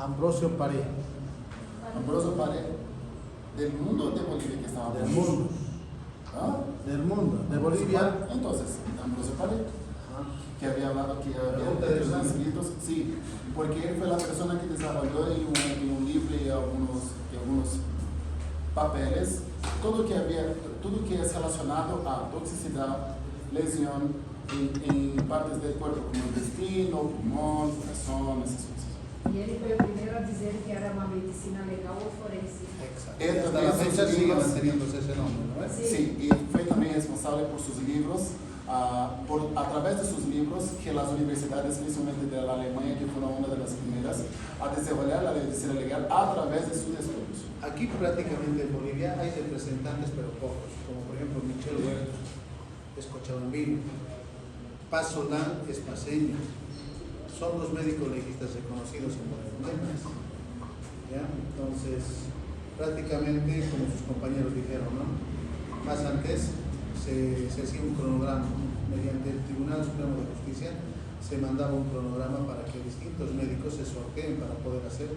Ambrosio Paré. Ambrosio Paré, del mundo de Bolivia que estaba Del mundo. ¿Ah? Del mundo. De Bolivia. Entonces, Ambrosio Paré, que había hablado, que había escritos, sí, porque él fue la persona que desarrolló en un libro y algunos papeles todo que es relacionado a toxicidad, lesión en partes del cuerpo, como el intestino, pulmón, corazón, esas cosas. Y él fue el primero a decir que era una medicina legal o forense. Exacto. Hasta la fecha sigue manteniéndose ese nombre, ¿no es? Sí, y fue también responsable por sus libros, a través de sus libros, que las universidades, especialmente de la Alemania, que fueron una de las primeras a desarrollar la medicina legal a través de sus estudios. Aquí prácticamente en Bolivia hay representantes, pero pocos, como por ejemplo Michel Huerta, es cochabambino, Paz Solán es paseño, son los médicos legistas reconocidos en Bolivia. ¿Ya? Entonces, prácticamente, como sus compañeros dijeron, ¿no? Más antes se hacía un cronograma, mediante el Tribunal Supremo de Justicia se mandaba un cronograma para que distintos médicos se sorteen para poder hacer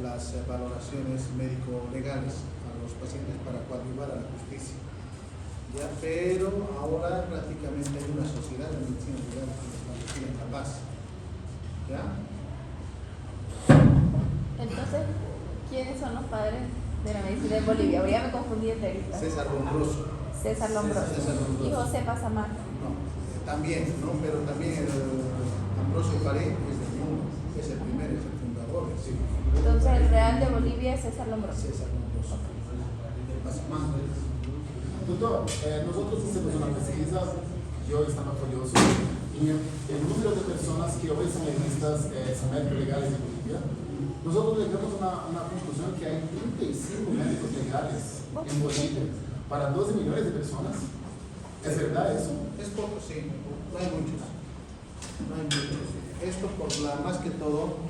las valoraciones médico-legales a los pacientes para coadyuvar a la justicia. ¿Ya? Pero ahora prácticamente hay una sociedad de medicina legal que establecida en La Paz. ¿Ya? Entonces, ¿quiénes son los padres de la medicina en Bolivia? Ya me confundí entre ahorita. César Lombroso. César Lombroso. Y José Pasamar. No, también, ¿no? Pero también Ambrosio Paré es del mundo, es el primero, es el fundador. Sí. Entonces, el real de Bolivia es César Lombroso. César Lombroso. Doctor, nosotros hicimos una pesquisa, yo estaba curioso, y el número de personas que hoy son legistas, son médicos legales en Bolivia, nosotros llegamos a una conclusión que hay 35 médicos legales en Bolivia para 12 millones de personas. ¿Es verdad eso? Es poco, sí, no hay muchos. No hay muchos. Esto más que todo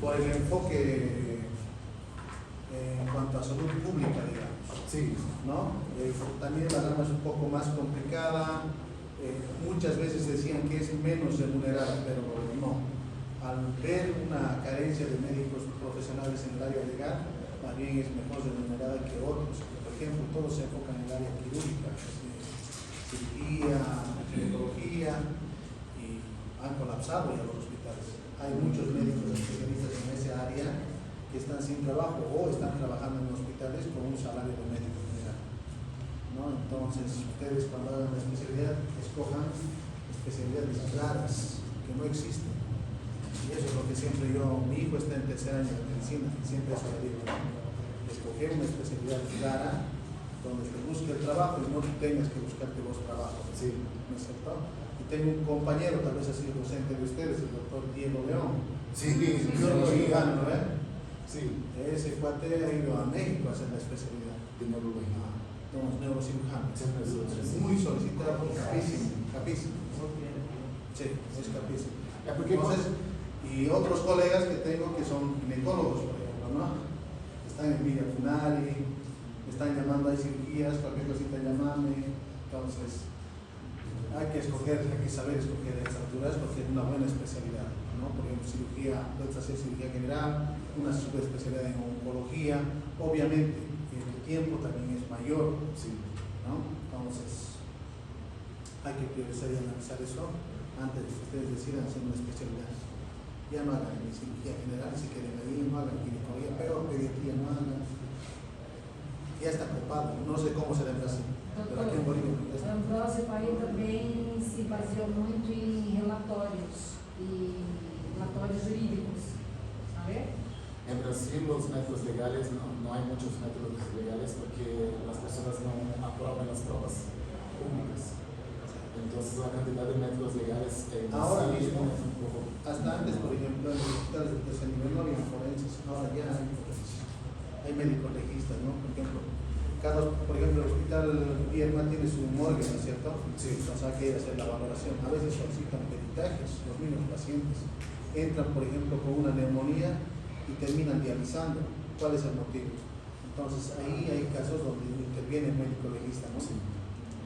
por el enfoque en cuanto a salud pública, digamos. Sí. ¿No? También la rama es un poco más complicada. Muchas veces decían que es menos remunerada, pero no. Al ver una carencia de médicos profesionales en el área legal, más bien es mejor remunerada que otros. Por ejemplo, todos se enfocan en el área quirúrgica, cirugía, ginecología, y han colapsado ya los hospitales. Hay muchos médicos especialistas en ese área que están sin trabajo o están trabajando en hospitales con un salario de médico general, ¿no? Entonces, ustedes cuando hagan la especialidad, escojan especialidades raras que no existen. Y eso es lo que siempre mi hijo está en tercer año de medicina, siempre eso le digo, escoger una especialidad rara donde te busque el trabajo y no tengas que buscarte vos trabajo. Sí. ¿No es cierto? Y tengo un compañero, tal vez ha sido docente de ustedes, el doctor Diego León. Sí, Biólogo, ¿eh? Sí. Ese cuate ha ido a México a hacer la especialidad. De neurología. Somos neurocirujanos. Muy solicitado, capísimo. Sí, es capísimo. Entonces, y otros colegas que tengo que son ginecólogos, por ejemplo, ¿no? Están en Villa Funari, están llamando, hay cirugías, cualquier cosita llamame. Entonces, hay que saber escoger a estas alturas porque es una buena especialidad, ¿no? Por ejemplo, puedes hacer cirugía general, una subespecialidad en oncología, obviamente el tiempo también es mayor, Sí. ¿no? Entonces, hay que priorizar y analizar eso antes de que ustedes decidan hacer una especialidad. Ya no hagan ni cirugía general, si quieren ahí, no hagan ginecología, pero pediatría no hagan. Ya está copado, no sé cómo será en Brasil, pero aquí en Bolivia ya está. Ambrosio Paré também se baseou muito em relatórios jurídicos, ¿sabe? En Brasil los métodos legales, no hay muchos métodos legales porque las personas no aprueban las pruebas públicas. Entonces la cantidad de métodos legales en Ahora Brasil mismo, es un poco... hasta antes, por ejemplo, en los hospitales de tercer nivel no había forenses, ahora ya hay forenses. Hay médicos legistas, ¿no? Por ejemplo, el hospital Vierma tiene su morgue, ¿no es cierto? Sí. Entonces hay que ir a hacer la valoración. A veces solicitan peritajes, los mismos pacientes. Entran, por ejemplo, con una neumonía y terminan dializando. ¿Cuál es el motivo? Entonces ahí hay casos donde interviene el médico legista, ¿no? Sí.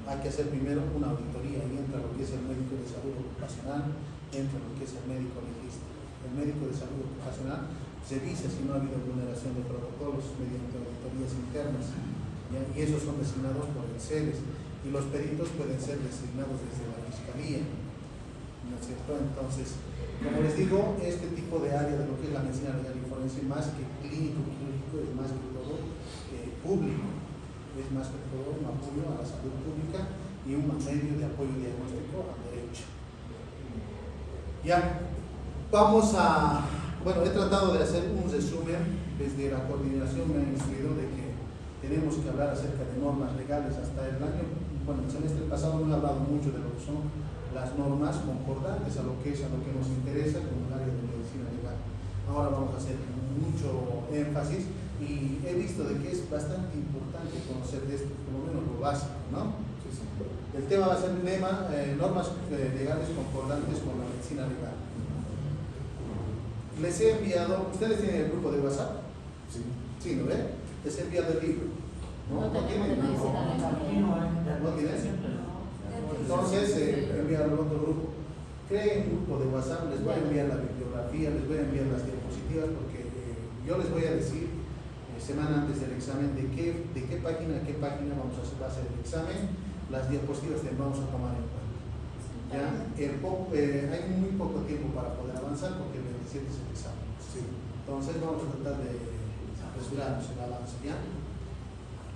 Hay que hacer primero una auditoría y entra lo que es el médico de salud ocupacional, entra lo que es el médico legista. El médico de salud ocupacional revisa si no ha habido vulneración de protocolos mediante auditorías internas, ¿ya? Y esos son designados por el CEDES, y los peritos pueden ser designados desde la Fiscalía, ¿no es cierto? Entonces, como les digo, este tipo de área de lo que es la medicina legal y forense, más que clínico, quirúrgico, es más que todo público, es más que todo un apoyo a la salud pública y un medio de apoyo diagnóstico al derecho. Ya, vamos a, bueno, he tratado de hacer un resumen. Desde la coordinación me han instruido de que tenemos que hablar acerca de normas legales hasta el año, bueno, el semestre pasado no he hablado mucho de lo que son las normas concordantes a lo que nos interesa como el área de medicina legal. Ahora vamos a hacer mucho énfasis y he visto de que es bastante importante conocer de esto, por lo menos lo básico, ¿no? Sí, sí. El tema va a ser normas legales concordantes con la medicina legal. Les he enviado, ¿ustedes tienen el grupo de WhatsApp? Sí. Sí, ¿no ve? Les he enviado el libro. No tenemos de medicina legal. ¿No tienes? Entonces, enviar al otro grupo. Creen un grupo de WhatsApp, les voy a enviar la bibliografía, les voy a enviar las diapositivas, porque yo les voy a decir semana antes del examen de qué página a qué página va a hacer el examen. Las diapositivas que vamos a tomar en cuenta. ¿Ya? Hay muy poco tiempo para poder avanzar porque el 27 es el examen. Sí. Entonces vamos a tratar de apresurarnos el avance. ¿Ya?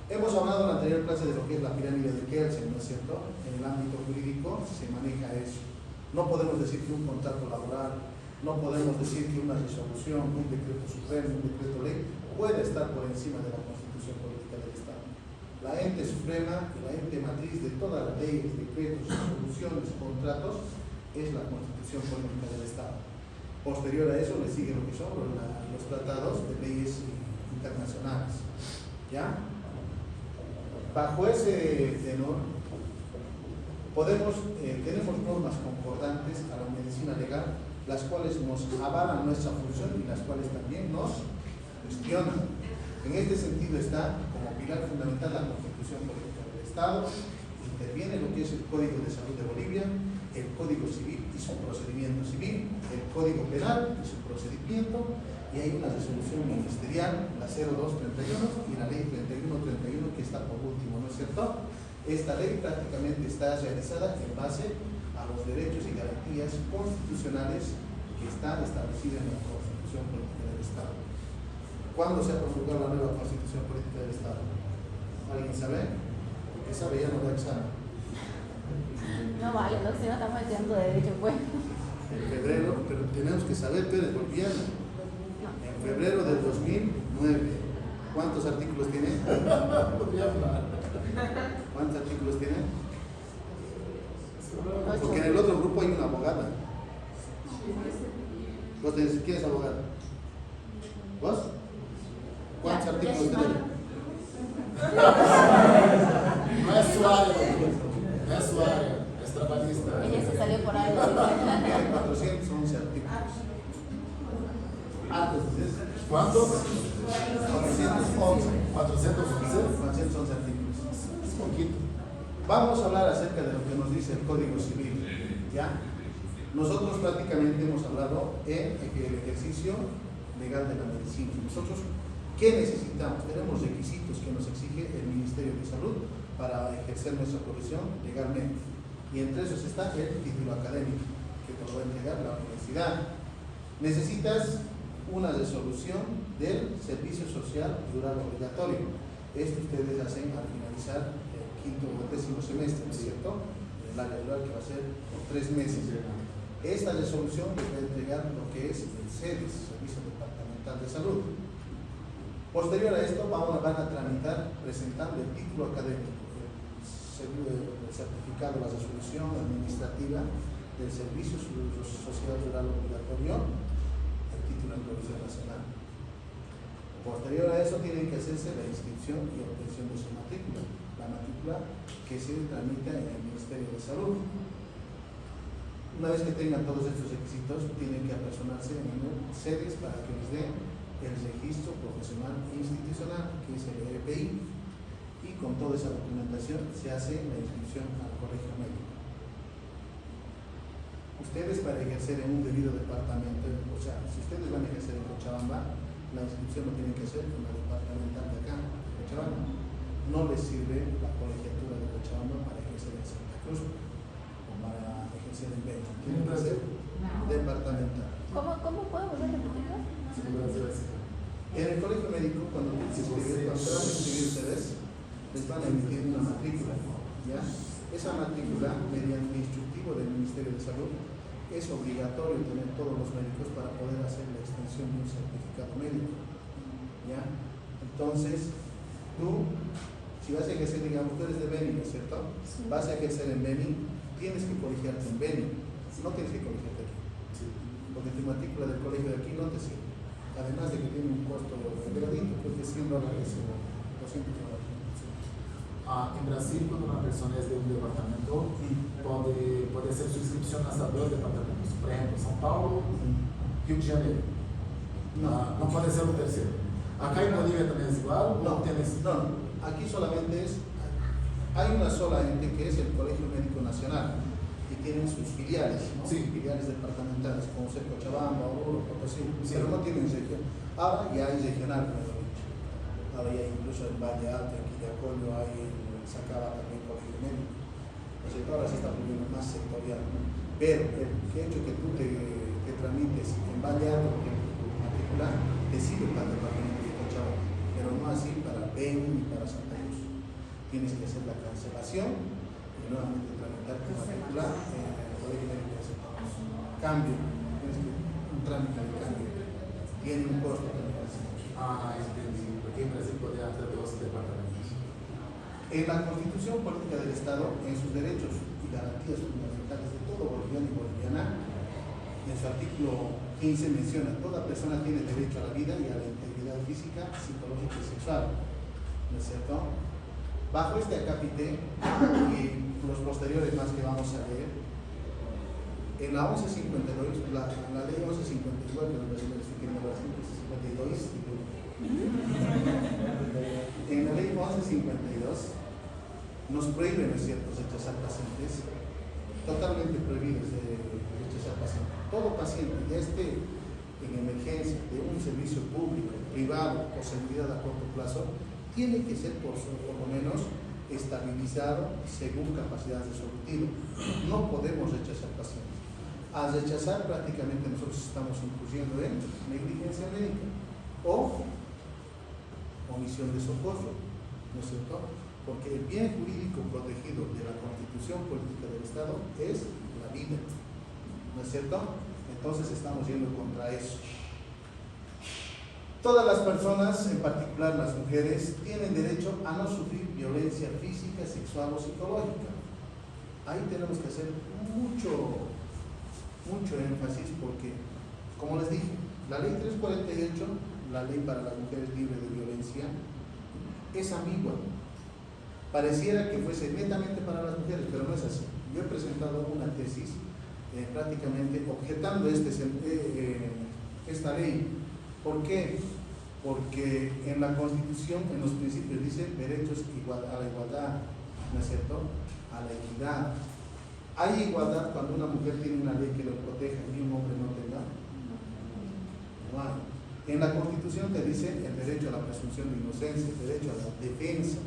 Hemos hablado en la anterior clase de lo que es la pirámide de Kelsen, ¿no es cierto? En el ámbito jurídico se maneja eso. No podemos decir que un contrato laboral, no podemos decir que una resolución, un decreto supremo, un decreto ley puede estar por encima de la Constitución Política del Estado. La ente suprema y la ente matriz de todas las leyes, decretos, resoluciones, contratos es la Constitución Política del Estado. Posterior a eso le sigue lo que son los tratados de leyes internacionales. ¿Ya? Bajo ese tenor, tenemos normas concordantes a la medicina legal, las cuales nos avalan nuestra función y las cuales también nos cuestionan. En este sentido está como pilar fundamental la Constitución Política del Estado, interviene lo que es el Código de Salud de Bolivia, el Código Civil y su procedimiento civil, el Código Penal y su procedimiento, y hay una resolución ministerial, la 0231 y la ley 3131 que está por último, ¿no es cierto? Esta ley prácticamente está realizada en base a los derechos y garantías constitucionales que están establecidas en la Constitución Política del Estado. ¿Cuándo se ha promulgado la nueva Constitución Política del Estado? ¿Alguien sabe? El que sabe ya no da examen. No vale, no, si no estamos estudiando derecho, pues. En febrero, pero tenemos que saber, Pérez Boliviano. En febrero del 2009. ¿Cuántos artículos tiene? ¿Cuántos artículos tiene? Porque en el otro grupo hay una abogada. ¿Vos tenés, quién es abogada? ¿Vos? ¿Cuántos artículos tiene? No es su área, no es su área, es trabajista. Ella se salió por algo. Tiene 411 artículos. ¿Cuántos? 411. 411 artículos. Es poquito. Vamos a hablar acerca de lo que nos dice el Código Civil. ¿Ya? Nosotros prácticamente hemos hablado en el ejercicio legal de la medicina. Nosotros, ¿qué necesitamos? Tenemos requisitos que nos exige el Ministerio de Salud para ejercer nuestra profesión legalmente. Y entre esos está el título académico, que te lo va a entregar la universidad. Necesitas una resolución del Servicio Social Rural Obligatorio. Esto ustedes hacen al finalizar el quinto o décimo semestre, ¿no es cierto? El área rural, que va a ser por 3 meses. Esta resolución les va a entregar lo que es el CEDES, Servicio Departamental de Salud. Posterior a esto van a tramitar presentando el título académico, el certificado, la resolución administrativa del Servicio Social Rural Obligatorio, el título en provisión nacional. Posterior a eso tienen que hacerse la inscripción y obtención de su matrícula, la matrícula que se tramita en el Ministerio de Salud. Una vez que tengan todos estos requisitos, tienen que apersonarse en el CEDES para que les den el registro profesional institucional, que es el RPI, y con toda esa documentación se hace la inscripción al colegio médico. ustedes para ejercer en un debido departamento, o sea, si ustedes van a ejercer en Cochabamba, la inscripción lo tienen que hacer en la departamental de acá, de Cochabamba. No les sirve la colegiatura de Cochabamba para ejercer en Santa Cruz o para ejercer en Beni. Tienen que ser departamental. ¿Cómo puedo volver a repetirlo? En el colegio médico, cuando van a inscribir ustedes, les van a emitir una matrícula, ¿ya? Esa matrícula, mediante instructivo del Ministerio de Salud, es obligatorio tener todos los médicos para poder hacer la extensión de un certificado médico, ¿ya? Entonces, tú, si vas a ejercer, digamos, tú eres de Beni, ¿no es cierto? Sí. Vas a ejercer en Beni, tienes que colegiarte en Beni, no tienes que colegiarte aquí, porque tu matrícula del colegio de aquí no te sirve. Además de que tiene un costo elevadito, creo que $100 o $200. En Brasil, cuando una persona es de un departamento, puede hacer su inscripción hasta 2 departamentos. Por ejemplo, São Paulo, Rio de Janeiro. No puede ser un tercero. Acá en Bolivia también es igual. No, aquí solamente hay una sola ente que es el Colegio Médico Nacional y tienen sus filiales, ¿no? Sí. Filiales departamentales como ser Cochabamba, Oruro, Potosí, pero no tienen región. Ahora ya hay regional, mejor dicho. Ahora ya incluso en Valle Alto, en Quillacollo, hay en Sacaba también Colegio Médico. O sea, ahora se está volviendo más sectorial, ¿no? Pero el hecho que tú te tramites en Valle Alto, por ejemplo, tu matrícula, te sirve para el departamento de Cochabamba, pero no así para Beni ni para Santa Cruz. Tienes que hacer la cancelación y nuevamente tramitar tu matrícula en el Colegio Médico de Santa Cruz. Cambio, tienes que un trámite de cambio. Tiene un costo también. Entendí. Porque en Brasil podría hacer 2 departamentos. En la Constitución Política del Estado, en sus derechos y garantías fundamentales de todo boliviano y boliviana, en su artículo 15 menciona: toda persona tiene derecho a la vida y a la integridad física, psicológica y sexual. ¿No es cierto? Bajo este acápite y los posteriores más que vamos a leer, en la 1152, la ley 1152, que los brasileños quieren hablar 52, en la ley 1152 nos prohíben, ¿no es cierto?, rechazar pacientes, totalmente prohibidos de rechazar pacientes. Todo paciente ya esté en emergencia de un servicio público, privado o seguridad a corto plazo, tiene que ser por lo menos estabilizado según capacidad resolutiva. No podemos rechazar pacientes. Al rechazar, prácticamente nosotros estamos incurriendo en negligencia médica o omisión de socorro, ¿no es cierto? Porque el bien jurídico protegido de la Constitución Política del Estado es la vida, ¿no es cierto? Entonces estamos yendo contra eso. Todas las personas, en particular las mujeres, tienen derecho a no sufrir violencia física, sexual o psicológica. Ahí tenemos que hacer mucho énfasis porque, como les dije, la ley 348, la ley para las mujeres libres de violencia, es ambigua. Pareciera que fuese netamente para las mujeres, pero no es así. Yo he presentado una tesis prácticamente objetando esta ley. ¿Por qué? Porque en la Constitución, en los principios, dice derechos a la igualdad, ¿no es cierto?, a la equidad. ¿Hay igualdad cuando una mujer tiene una ley que lo proteja y un hombre no tenga? No hay. En la Constitución te dice el derecho a la presunción de inocencia, el derecho a la defensa.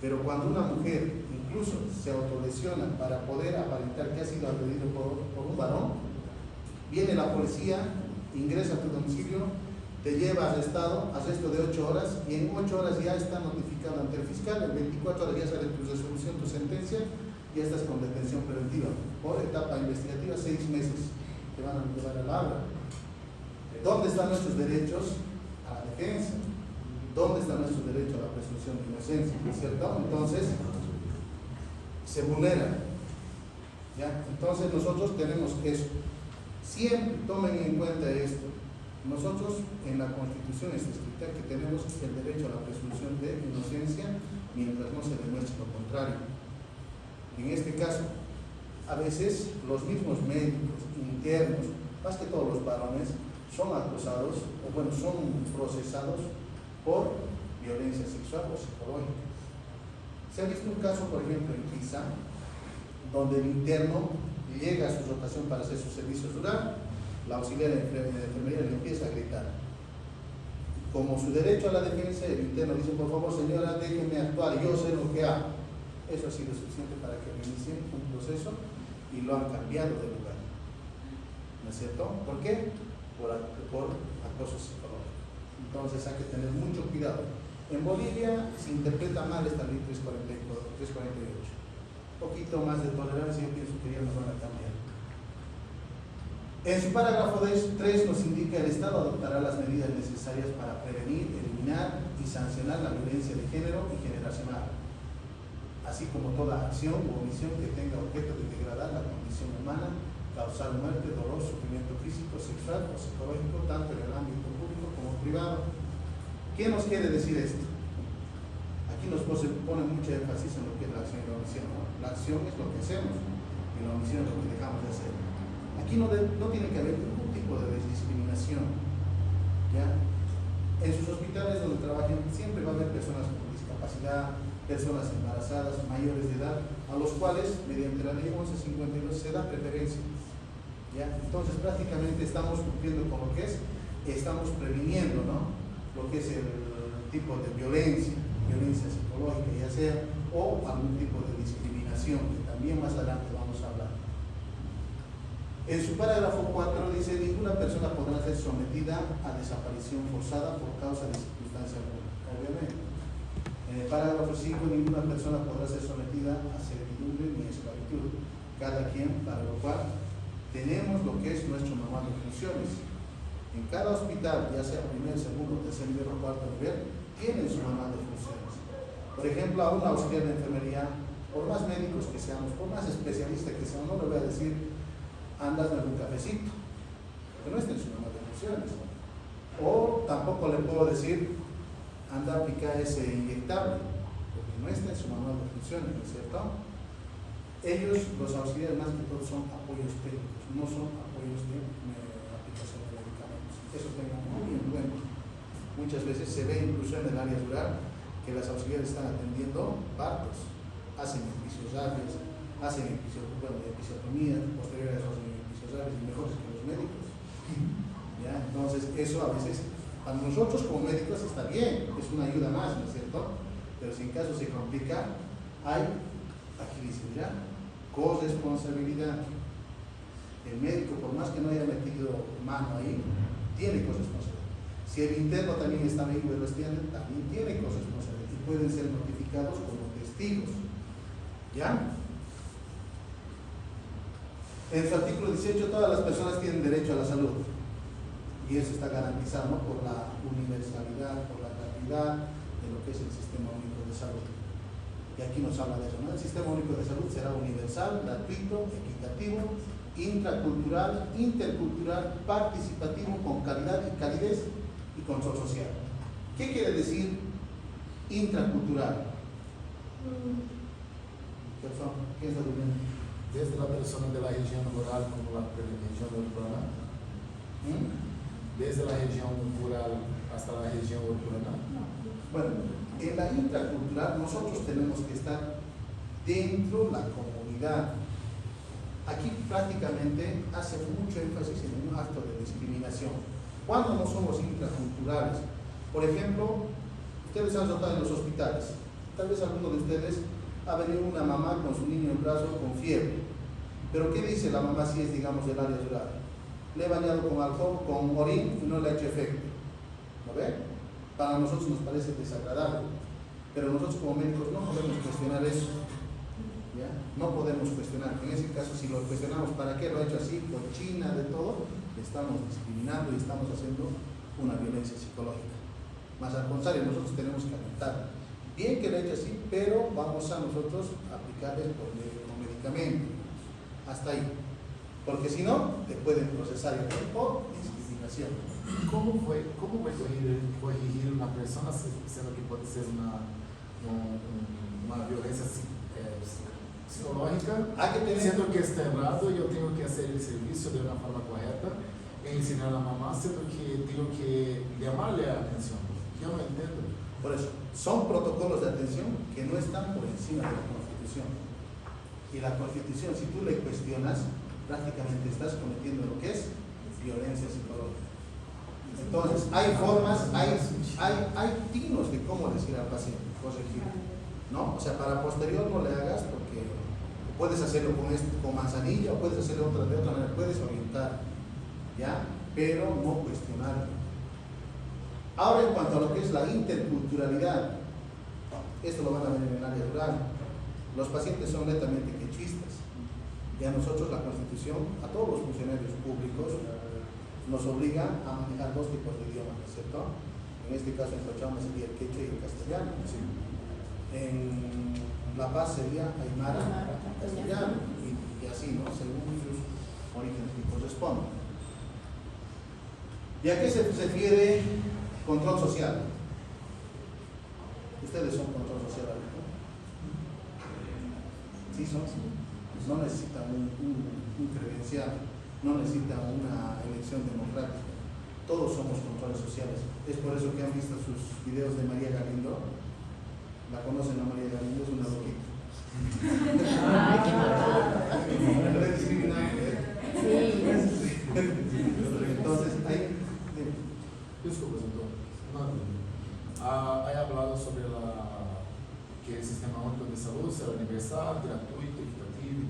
Pero cuando una mujer incluso se autolesiona para poder aparentar que ha sido agredido por un varón, viene la policía, ingresa a tu domicilio, te lleva arrestado, arresto de 8 horas, y en 8 horas ya está notificado ante el fiscal, en 24 horas ya sale tu resolución, tu sentencia, y ya estás con detención preventiva. Por etapa investigativa, 6 meses te van a llevar al aula. ¿Dónde están nuestros derechos a la defensa? ¿Dónde está nuestro derecho a la presunción de inocencia? ¿No es cierto? Entonces, se vulnera. ¿Ya? Entonces, nosotros tenemos eso. Siempre tomen en cuenta esto. Nosotros, en la Constitución está escrito que tenemos el derecho a la presunción de inocencia mientras no se demuestre lo contrario. En este caso, a veces los mismos médicos internos, más que todos los varones, son acusados, o bueno, son procesados por violencia sexual o psicológica. Se ha visto un caso, por ejemplo, en Pisa, donde el interno llega a su rotación para hacer su servicio rural, la auxiliar de enfermería le empieza a gritar. Como su derecho a la defensa, el interno dice, por favor señora, déjenme actuar, yo sé lo que hago. Eso ha sido suficiente para que reinicien un proceso y lo han cambiado de lugar. ¿No es cierto? ¿Por qué? Por acoso psicológico. Entonces hay que tener mucho cuidado. En Bolivia se interpreta mal esta ley 348. Un poquito más de tolerancia, yo pienso que ya nos van a cambiar. En su parágrafo 3 nos indica el Estado adoptará las medidas necesarias para prevenir, eliminar y sancionar la violencia de género y generacional, así como toda acción o omisión que tenga objeto de degradar la condición humana, causar muerte, dolor, sufrimiento físico, sexual o psicológico, tanto en el ámbito público como privado. ¿Qué nos quiere decir esto? Aquí nos pone mucho énfasis en lo que es la acción y la omisión, ¿no? La acción es lo que hacemos y la omisión es lo que dejamos de hacer. Aquí no tiene que haber ningún tipo de discriminación, ¿ya? En sus hospitales donde trabajen siempre va a haber personas con discapacidad, personas embarazadas, mayores de edad, a los cuales mediante la ley 1152 se da preferencia, ¿ya? Entonces prácticamente estamos cumpliendo con lo que es, estamos previniendo, ¿no?, lo que es el tipo de violencia psicológica, ya sea, o algún tipo de discriminación, que también más adelante vamos a hablar. En su parágrafo 4 dice, ninguna persona podrá ser sometida a desaparición forzada por causa de circunstancia alguna. Obviamente. En el parágrafo 5, ninguna persona podrá ser sometida a servidumbre ni esclavitud. Cada quien, para lo cual tenemos lo que es nuestro manual de funciones. En cada hospital, ya sea primer, segundo, tercer nivel o cuarto nivel, tienen su manual de funciones. Por ejemplo, a un auxiliar de enfermería, por más médicos que seamos, por más especialistas que seamos, no le voy a decir, andas en un cafecito, que no está en su manual de funciones. O tampoco le puedo decir, anda a aplicar ese inyectable, porque no está en su manual de funciones, ¿no es cierto? Ellos, los auxiliares, más que todo, son apoyos técnicos, no son apoyos de aplicación de medicamentos. Eso tengan muy en cuenta. Muchas veces se ve incluso en el área rural que las auxiliares están atendiendo partos, hacen episodios, hacen episiotomías, posteriores hacen episodios y mejores que los médicos. ¿Ya? Entonces, eso a veces, para nosotros como médicos está bien, es una ayuda más, ¿no es cierto? Pero si en caso se complica, hay, aquí dice ya, corresponsabilidad. El médico, por más que no haya metido mano ahí, tiene corresponsabilidad. Si el interno también está ahí, también tiene corresponsabilidad y pueden ser notificados como testigos. ¿Ya? En su artículo 18, todas las personas tienen derecho a la salud. Y eso está garantizado, ¿no?, por la universalidad, por la gratuidad de lo que es el Sistema Único de Salud. Y aquí nos habla de eso, ¿no? El Sistema Único de Salud será universal, gratuito, equitativo, intracultural, intercultural, participativo, con calidad y calidez y control social. ¿Qué quiere decir intracultural? ¿Qué es la diferencia? Desde la persona de la región rural como la región urbana. Desde la región rural hasta la región urbana. Bueno, en la intracultural nosotros tenemos que estar dentro de la comunidad. Aquí prácticamente hace mucho énfasis en un acto de discriminación. ¿Cuándo no somos intraculturales? Por ejemplo, ustedes han notado en los hospitales, tal vez alguno de ustedes ha venido una mamá con su niño en brazos con fiebre. Pero ¿qué dice la mamá si es, digamos, del área rural? Le he bañado con alcohol, con orín y no le ha hecho efecto. ¿Lo ven? Para nosotros nos parece desagradable, pero nosotros como médicos no podemos cuestionar eso. ¿Ya? No podemos cuestionar. En ese caso, si lo cuestionamos, ¿para qué lo ha hecho así? Cochina, de todo, le estamos discriminando y estamos haciendo una violencia psicológica. Más al contrario, nosotros tenemos que alentar. Bien que lo ha hecho así, pero vamos a nosotros aplicarle por medicamento. Hasta ahí. Porque si no, te pueden procesar por discriminación. ¿Cómo fue corregir una persona, sendo que puede ser una violencia psicológica, siendo que está errado, yo tengo que hacer el servicio de una forma correcta e enseñar a la mamá, siendo que tengo que llamarle la atención? Yo no entiendo. Por eso, son protocolos de atención que no están por encima de la Constitución. Y la Constitución, si tú le cuestionas, prácticamente estás cometiendo lo que es violencia psicológica. Entonces, hay formas, hay tinos de cómo decir al paciente, corregir, ¿no? O sea, para posterior no le hagas, porque puedes hacerlo con manzanilla o puedes hacerlo de otra manera, puedes orientar, ¿ya? Pero no cuestionarlo. Ahora, en cuanto a lo que es la interculturalidad, esto lo van a ver en el área rural. Los pacientes son netamente quechistas. Ya nosotros, la Constitución, a todos los funcionarios públicos, nos obliga a manejar dos tipos de idiomas, ¿no es cierto? En este caso en Cochabamba sería el quechua y el castellano. Sí. En La Paz sería aymara, castellano, y así, ¿no? Según sus orígenes que corresponden. ¿Y a qué se refiere control social? Ustedes son control social, ¿no? Sí, son. No necesitan un credencial, no necesitan una elección democrática. Todos somos controles sociales. Es por eso que han visto sus videos de María Galindo. ¿La conocen a María Galindo? Es una loquita. Ay, qué malvado. Sí. Entonces, hay... Desculpa, doctor. He hablado sobre que el Sistema Único de Salud será universal, gratuito, equitativo,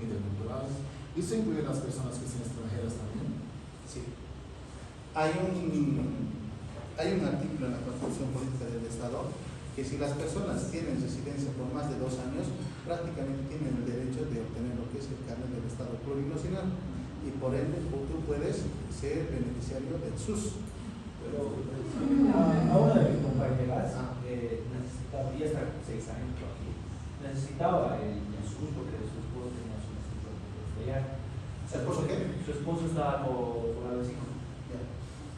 intercultural. ¿Eso incluye a las personas que son extranjeras también? Sí. Hay un artículo en la Constitución Política del Estado que si las personas tienen residencia por más de 2 años, prácticamente tienen el derecho de obtener lo que es el carnet del Estado plurinacional y por ende tú puedes ser beneficiario del SUS. Pero a una de mis compañeras necesitaba, ya está 6 años aquí, necesitaba el SUS porque su esposo tenía su instituto allá. ¿Su esposo qué? Su esposo estaba por la vecina.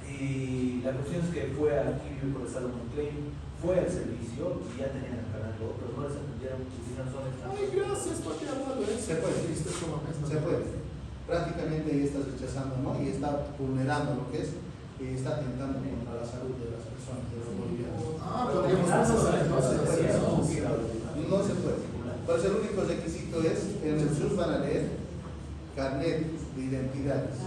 Y la cuestión es que fue aquí por el Estado de Claim, fue al servicio y ya tenían el canal, pero no les entendieron que hicieron son Ay, gracias por haber hablado de eso. Se puede. Se puede. Prácticamente ahí estás rechazando, ¿no? Y está vulnerando lo que es, y está atentando contra la salud de las personas, de los bolivianos. Podríamos procesar entonces. No se puede. Pues el único requisito es, en el SUS van a leer carnet de identidades.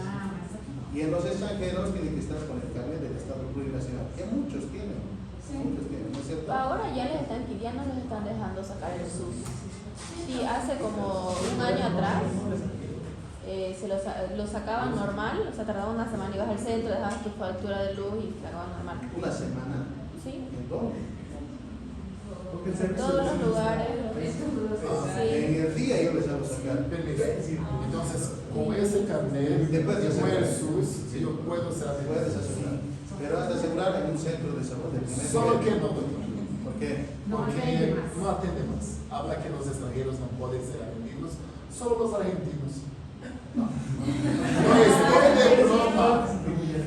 Y en los extranjeros tienen que estar con el carnet del Estado plurinacional, que muchos tienen. Sí. Muchos tienen, ¿no es cierto? Ahora ya no les están dejando sacar el SUS. Sí, hace como un año atrás se lo sacaban normal, o sea, tardaba una semana, ibas al centro, dejabas tu factura de luz y sacaban normal. ¿Una semana? Sí. ¿En dónde? En todos los lugares. En el día yo les hago sacar. Entonces, con ese carnet, Después de con el asegurar. SUS, yo puedo ser Puedes asegurar. Pero has de asegurar en un centro de salud de primer Solo que nivel. no, doctor. ¿Por qué? Porque no atende más. Habla que los extranjeros no pueden ser atendidos, solo los argentinos. No estoy de broma.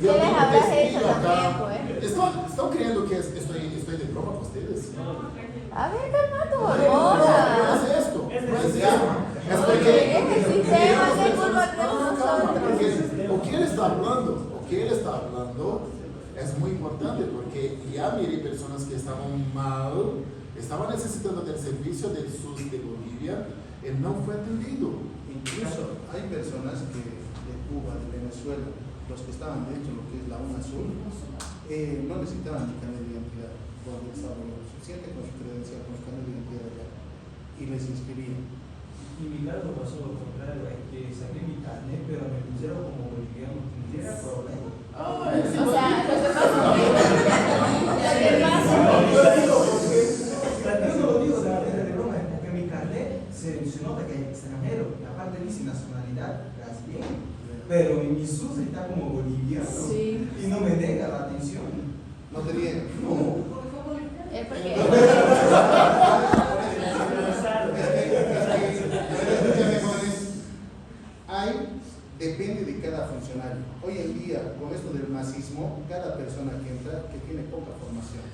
¿Qué les habrás hecho acá. también, pues? ¿Están creyendo que estoy de broma con ustedes? A ver, calma tu No hormona. es esto. No es esto. Es Oye, porque es el sistema, ¿qué culpa tenemos calma, porque nosotros? o que él está hablando es muy importante porque ya miré personas que estaban mal, estaban necesitando del servicio del SUS de Bolivia y no fue atendido. Incluso hay personas que de Cuba, de Venezuela, los que estaban dentro de lo que es la UNASUR, no necesitaban ni carnet de identidad cuando estaban suficiente con su credencial, con su carnet de identidad allá, y les inscribían. Y mi caso pasó lo contrario, es que saqué mi carnet, pero me pusieron como boliviano, no era problema. O sea, lo que pasa Yo no lo digo de broma, es porque mi carnet se nota que es extranjero, y aparte dice nacionalidad brasileña, pero mi SUS está como boliviano, Sí. y no me nega la atención. No te niegan. No. es porque Depende de cada funcionario. Hoy en día, con esto del masismo, cada persona que entra que tiene poca formación.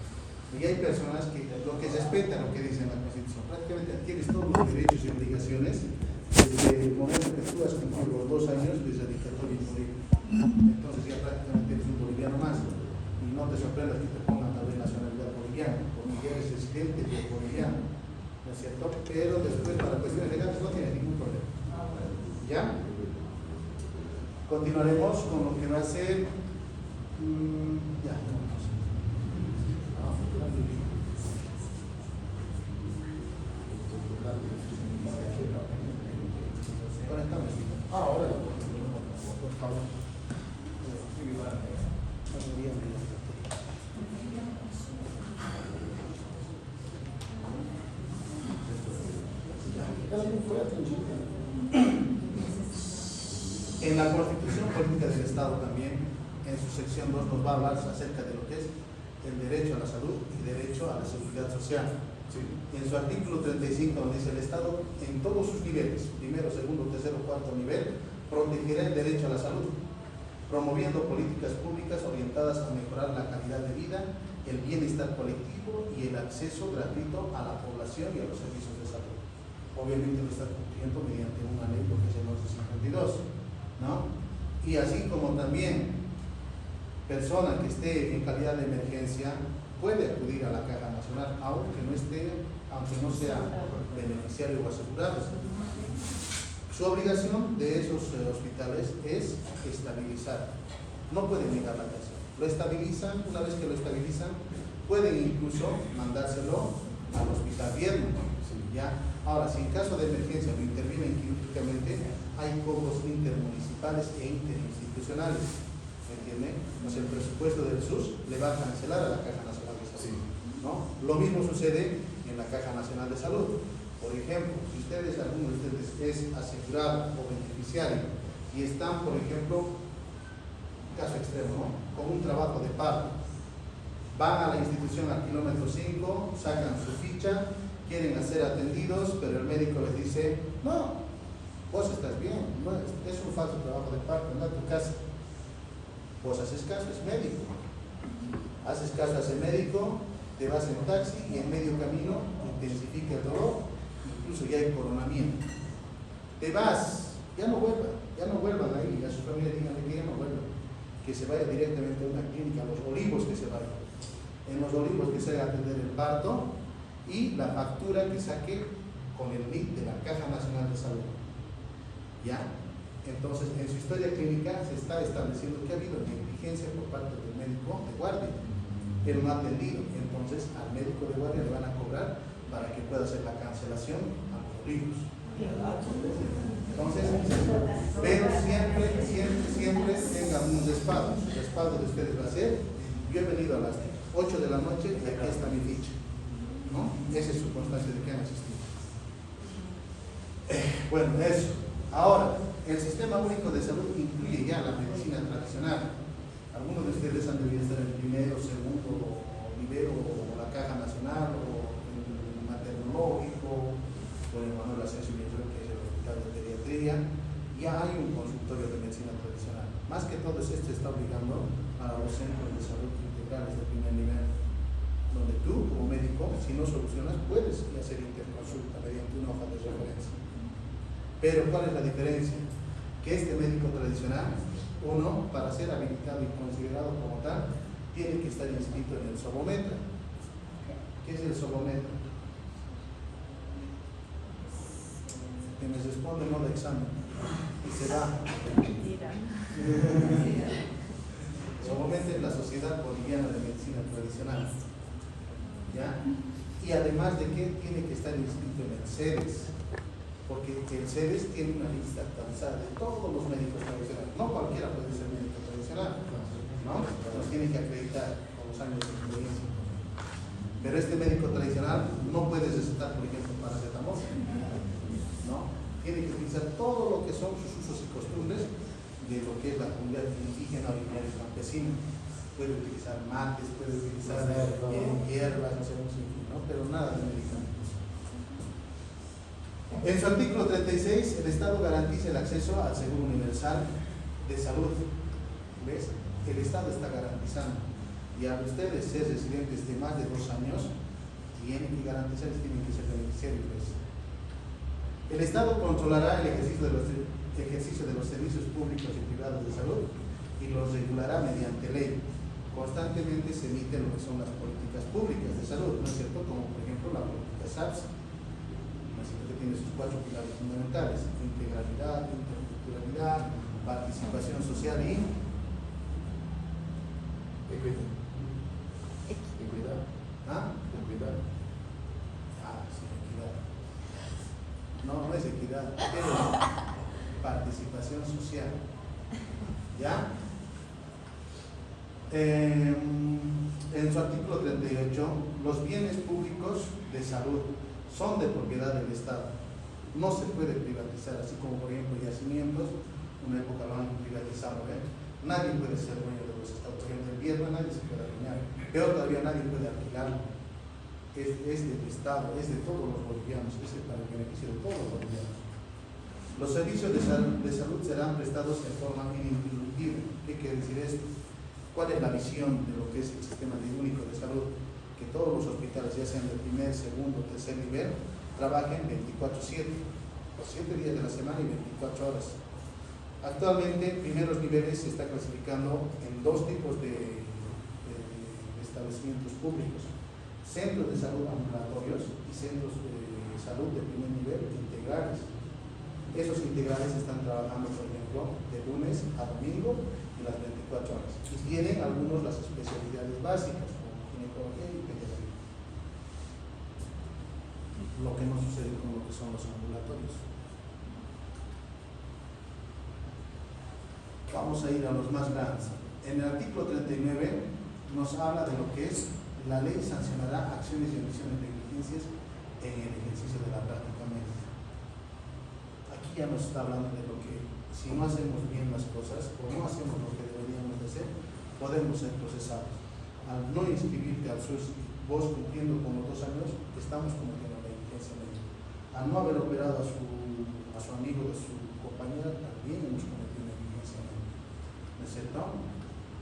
Y hay personas que lo que respetan lo que dice la Constitución. Prácticamente adquieres todos los derechos y obligaciones desde el momento que tú has cumplido los 2 años de radicatorio en Bolivia. Entonces ya prácticamente eres un boliviano más. Y no te sorprendas que te pongan tal vez nacionalidad boliviana, porque ya eres residente de boliviano. ¿No es cierto? Pero después para cuestiones legales no tienes ningún problema. ¿Ya? Continuaremos con lo que va a ser. Ya, conectamos. Ahora, Por favor. Ela não foi atendida. En la Constitución Política del Estado también, en su sección 2, nos va a hablar acerca de lo que es el derecho a la salud y derecho a la seguridad social. sí. En su artículo 35 nos dice: el Estado en todos sus niveles, primero, segundo, tercero, cuarto nivel, protegerá el derecho a la salud, promoviendo políticas públicas orientadas a mejorar la calidad de vida, el bienestar colectivo y el acceso gratuito a la población y a los servicios de salud. Obviamente lo está cumpliendo mediante una ley, porque es el 1152, ¿no? Y así como también persona que esté en calidad de emergencia puede acudir a la Caja Nacional, aunque no sea beneficiario o asegurado. Su obligación de esos hospitales es estabilizar. No pueden negar la atención. Lo estabilizan, una vez que lo estabilizan, pueden incluso mandárselo al hospital viernes. ¿Ya? Ahora, si en caso de emergencia lo intervienen quirúrgicamente, hay cobros intermunicipales e interinstitucionales. ¿Me entiende? Entonces el presupuesto del SUS le va a cancelar a la Caja Nacional de Salud. ¿No? Lo mismo sucede en la Caja Nacional de Salud. Por ejemplo, si alguno de ustedes es asegurado o beneficiario y están, por ejemplo, caso extremo, ¿no?, con un trabajo de parto, van a la institución al kilómetro 5, sacan su ficha, quieren ser atendidos, pero el médico les dice: no, vos estás bien, no, es un falso trabajo de parto, anda a tu casa. Vos haces caso, es médico. Haces caso a ese médico, te vas en taxi y en medio camino intensifica el dolor, incluso ya hay coronamiento. Te vas, ya no vuelvan ahí, a su familia díganle que ya no vuelvan, que se vaya directamente a una clínica, a Los Olivos que se vaya. En Los Olivos que se haga atender el parto y la factura que saque con el NIT de la Caja Nacional de Salud. ¿Ya? Entonces, en su historia clínica se está estableciendo que ha habido negligencia por parte del médico de guardia. Él no ha atendido, entonces al médico de guardia le van a cobrar para que pueda hacer la cancelación a Los Olivos. Entonces, pero siempre tengan un respaldo. El respaldo de ustedes va a ser: yo he venido a las 8 de la noche y aquí está mi ficha, ¿no? Esa es su constancia de que han asistido. Bueno, eso. Ahora, el Sistema Único de Salud incluye ya la medicina tradicional. Algunos de ustedes han debido estar en el primero, segundo nivel, o la Caja Nacional, o el maternológico, o el Manuel Asensio Villoro, que es el Hospital de Pediatría. Ya hay un consultorio de medicina tradicional. Más que todo, esto está obligando a los centros de salud integrales de primer nivel, donde tú, como médico, si no solucionas, puedes hacer interconsulta mediante una hoja de referencia. Pero, ¿cuál es la diferencia? Que este médico tradicional, uno, para ser habilitado y considerado como tal, tiene que estar inscrito en el Sobometra. ¿Qué es el Sobometra? Que me responde no de examen y se va. Sobometra es la Sociedad Boliviana de Medicina Tradicional. ¿Ya? Y además de que tiene que estar inscrito en el CEDES, porque el CEDES tiene una lista actualizada de todos los médicos tradicionales. No cualquiera puede ser médico tradicional, ¿no? Los tiene que acreditar con los años de experiencia. Pero este médico tradicional no puede recetar, por ejemplo, paracetamol, ¿no? Tiene que utilizar todo lo que son sus usos y costumbres de lo que es la comunidad indígena, originaria y campesina. Puede utilizar mates, puede utilizar hierbas, no sé, ¿no? Pero nada de medicamentos. En su artículo 36, el Estado garantiza el acceso al Seguro Universal de Salud. ¿Ves? El Estado está garantizando. Y a ustedes, ser residentes de más de 2 años, tienen que garantizar, tienen que ser beneficiarios. ¿Ves? El Estado controlará el ejercicio de los servicios públicos y privados de salud y los regulará mediante ley. Constantemente se emiten lo que son las políticas públicas de salud, ¿no es cierto? Como por ejemplo la política SAPS, que tiene sus 4 pilares fundamentales: integralidad, interculturalidad, participación social y Equidad. Equidad. ¿ah? Equidad. Ah, sí, equidad. No, no es equidad, es participación social. ¿Ya? En su artículo 38, los bienes públicos de salud son de propiedad del Estado. No se puede privatizar, así como por ejemplo yacimientos, una época lo han privatizado. Nadie puede ser dueño de los estados. Por ejemplo, el Viedma nadie se puede adueñar. Peor todavía, nadie puede alquilarlo. Es del Estado, es de todos los bolivianos, es para el beneficio de todos los bolivianos. Los servicios de salud serán prestados en forma ininterrumpible. ¿Qué quiere decir esto? ¿Cuál es la visión de lo que es el sistema único de salud? Que todos los hospitales, ya sean de primer, segundo, tercer nivel, trabajen 24/7, 7 días de la semana y 24 horas. Actualmente, primeros niveles se está clasificando en dos tipos de establecimientos públicos: centros de salud ambulatorios y centros de salud de primer nivel integrales. Esos integrales están trabajando, por ejemplo, de lunes a domingo y las 24 horas. Y tienen algunos las especialidades básicas, como ginecología y pediatría. Lo que no sucede con lo que son los ambulatorios. Vamos a ir a los más grandes. En el artículo 39 nos habla de lo que es: la ley sancionará acciones y omisiones de negligencias en el ejercicio de la práctica médica. Aquí ya nos está hablando de lo que, si no hacemos bien las cosas o no hacemos lo que deberíamos de hacer, podemos ser procesados. Al no inscribirte al SUS, vos cumpliendo con los 2 años, estamos cometiendo negligencia médica. Al no haber operado a su amigo, a su compañera, también hemos cometido negligencia médica. ¿No es cierto?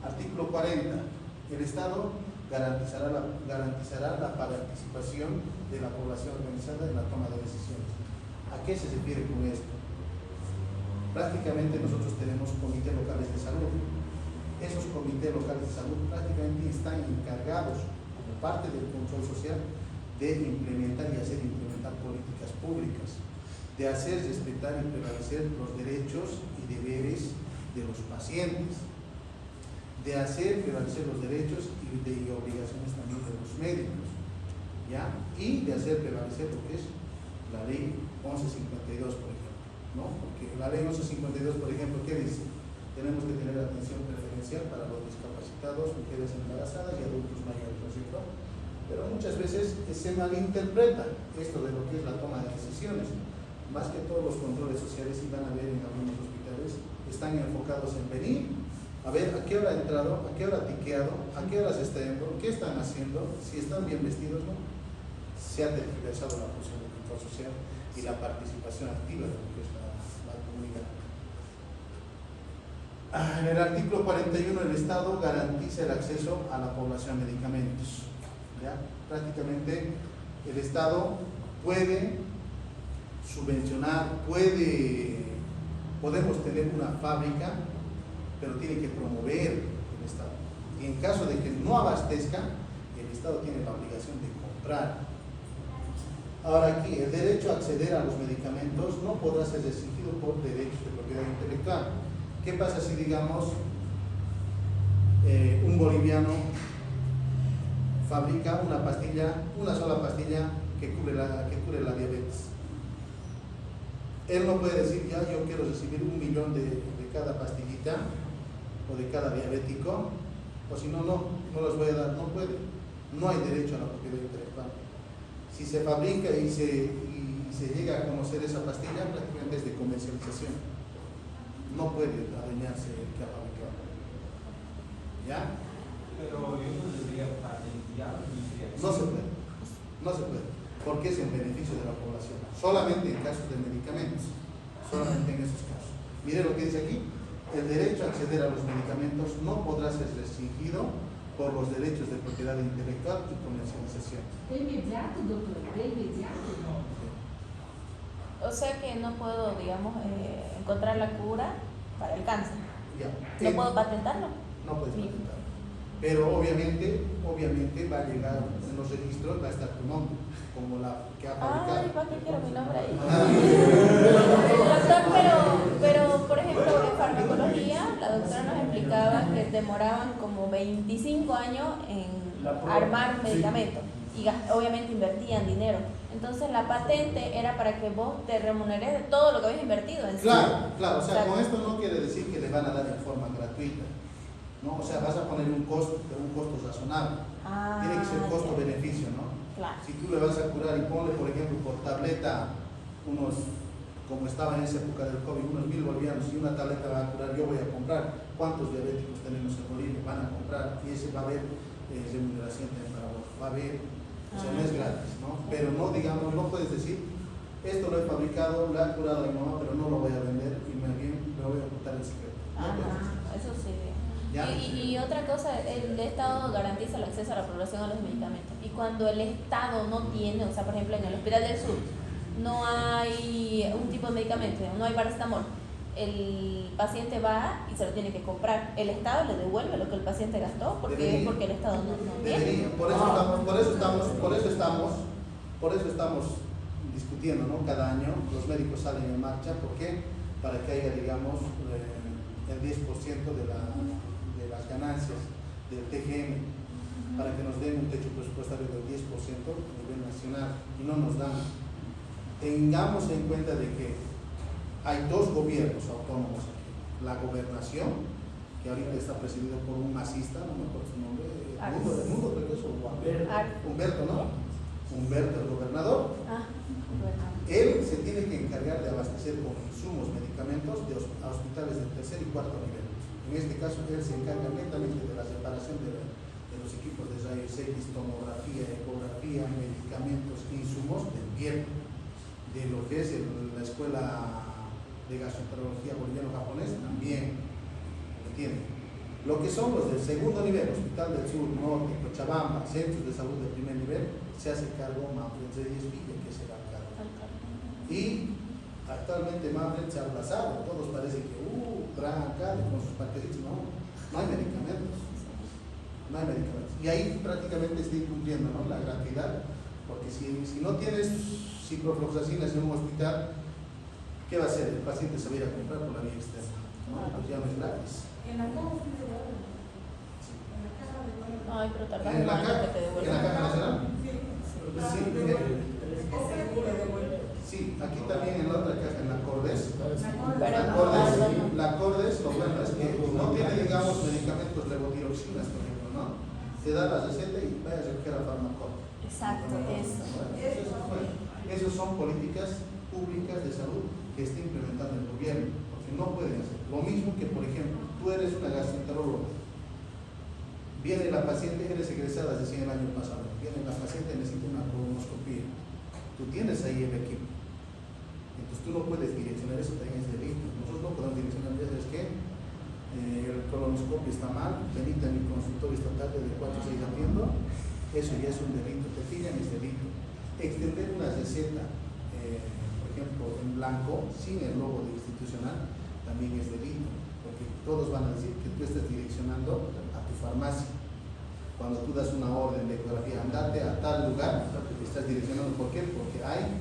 Artículo 40. El Estado garantizará la participación de la población organizada en la toma de decisiones. ¿A qué se refiere con esto? Prácticamente nosotros tenemos comités locales de salud. Esos comités locales de salud prácticamente están encargados, como parte del control social, de implementar y hacer implementar políticas públicas, de hacer respetar y prevalecer los derechos y deberes de los pacientes, de hacer prevalecer los derechos y obligaciones también de los médicos, ¿ya? Y de hacer prevalecer lo que es la ley 1152, por ejemplo, ¿no? Porque la ley 1152, por ejemplo, ¿qué dice? Tenemos que tener atención preferencial para los discapacitados, mujeres embarazadas y adultos mayores, ¿no es cierto? Pero muchas veces se malinterpreta esto de lo que es la toma de decisiones. Más que todos los controles sociales, y van a ver en algunos hospitales, están enfocados en venir a ver a qué hora ha entrado, a qué hora ha tiqueado, a qué horas está yendo, qué están haciendo, si están bien vestidos, ¿no? Se ha tergiversado la función del control social y la participación activa de lo que es la comunidad. En el artículo 41, el Estado garantiza el acceso a la población a medicamentos. ¿Ya? Prácticamente el Estado puede subvencionar, podemos tener una fábrica, pero tiene que promover el Estado. Y en caso de que no abastezca, el Estado tiene la obligación de comprar. Ahora aquí, el derecho a acceder a los medicamentos no podrá ser restringido por derechos de propiedad intelectual. ¿Qué pasa si, digamos, un boliviano fabrica una pastilla, una sola pastilla que cure la diabetes? Él no puede decir: ya, yo quiero recibir 1 millón de cada pastillita o de cada diabético, o si no, no los voy a dar. No puede. No hay derecho a la propiedad intelectual. Si se fabrica y se llega a conocer esa pastilla, prácticamente es de comercialización. No puede adueñarse el que ha fabricado. ¿Ya? Pero yo no debería patentar. No se puede. No se puede. Porque es en beneficio de la población. Solamente en casos de medicamentos. Solamente en esos casos. Mire lo que dice aquí: el derecho a acceder a los medicamentos no podrá ser restringido por los derechos de propiedad intelectual y comercialización. De inmediato, doctor, de inmediato. O sea que no puedo, digamos, encontrar la cura para el cáncer. Ya. ¿No puedo patentarlo? No puedes Sí. patentarlo. Pero obviamente va a llegar en los registros, va a estar tu nombre, como la que ha fabricado. Ay, ¿para qué quiero mi nombre ahí? Doctor, pero por ejemplo, en farmacología, la doctora nos explicaba que demoraban como 25 años en armar un medicamento y obviamente invertían dinero. Entonces la patente era para que vos te remuneres de todo lo que habías invertido en sí. Claro, o sea, con esto no quiere decir que le van a dar en forma gratuita, ¿no? O sea, vas a poner un costo, pero un costo razonable. Tiene que ser costo-beneficio, ¿no? Claro. Si tú le vas a curar y ponle, por ejemplo, por tableta unos, como estaba en esa época del COVID, unos 1.000 bolivianos, y una tableta va a curar, yo voy a comprar. ¿Cuántos diabéticos tenemos en Bolivia? Van a comprar y ese va a haber remuneración también para vos, va a haber, o sea, no es gratis, ¿no? Pero no, digamos, no puedes decir, esto lo he fabricado, lo ha curado a mi mamá, pero no lo voy a vender y me voy a ocultar el secreto. No puedes. Eso sí. Ya. Y otra cosa, el Estado garantiza el acceso a la población a los medicamentos. Y cuando el Estado no tiene, o sea, por ejemplo, en el Hospital del Sur, no hay un tipo de medicamento, no hay paracetamol, el paciente va y se lo tiene que comprar. El Estado le devuelve lo que el paciente gastó porque es porque el Estado no tiene. Por eso estamos discutiendo, ¿no? Cada año los médicos salen en marcha. ¿Por qué? Para que haya, digamos, el 10% de las ganancias del TGM, para que nos den un techo presupuestario del 10% a nivel nacional, y no nos dan. Tengamos en cuenta de que hay dos gobiernos autónomos aquí. La gobernación, que ahorita está presidido por un masista, no me acuerdo su nombre, Mundo, creo que es Humberto, ¿no? Humberto, el gobernador. Él se tiene que encargar de abastecer con insumos, medicamentos de hospitales del tercer y cuarto nivel. En este caso, él se encarga netamente de la separación de los equipos de rayos X, tomografía, ecografía, medicamentos, insumos del piel, de lo que es la escuela de gastroenterología boliviano-japonés, también, ¿entienden? Lo que son los del segundo nivel, Hospital del Sur, Norte, Cochabamba, centros de salud de primer nivel, se hace cargo Manfred Reyes Villa, que será el cargo. Y actualmente Manfred se ha aplazado, todos parece que, gran alcalde con sus parquecitos, no hay medicamentos. No hay medicamentos. Y ahí prácticamente está incumpliendo, ¿no?, la gratuidad, porque si no tienes ciprofloxacinas en un hospital, ¿qué va a hacer? El paciente se va a ir a comprar por la vía externa, ¿no? Pues ya no es gratis. En la caja Ay, pero tardas ¿En un la año caja? que te ¿En devuelvan. la caja nacional? Sí, aquí también en la otra caja, en la Cordes. La Cordes, lo bueno es que no tiene, digamos, medicamentos levotiroxinas, por ejemplo, ¿no? Te da la receta y vayas a buscar a farmacólogo. Exacto, eso. Esas son políticas públicas de salud que está implementando el gobierno, porque no pueden hacer. Lo mismo que, por ejemplo, tú eres una gastroenteróloga, viene la paciente, eres egresada recién el año pasado, viene la paciente, necesita una colonoscopia, tú tienes ahí el equipo, entonces tú no puedes direccionar, eso también es delito. Nosotros no podemos direccionar, ¿sabes qué? El colonoscopio está mal, venite a mi consultorio esta tarde de 4 a 6 atiendo, eso ya es un delito, te pillan, es delito. Extender una receta, por ejemplo, en blanco, sin el logo de institucional, también es delito, porque todos van a decir que tú estás direccionando a tu farmacia. Cuando tú das una orden de ecografía, andate a tal lugar, estás direccionando. ¿Por qué? Porque hay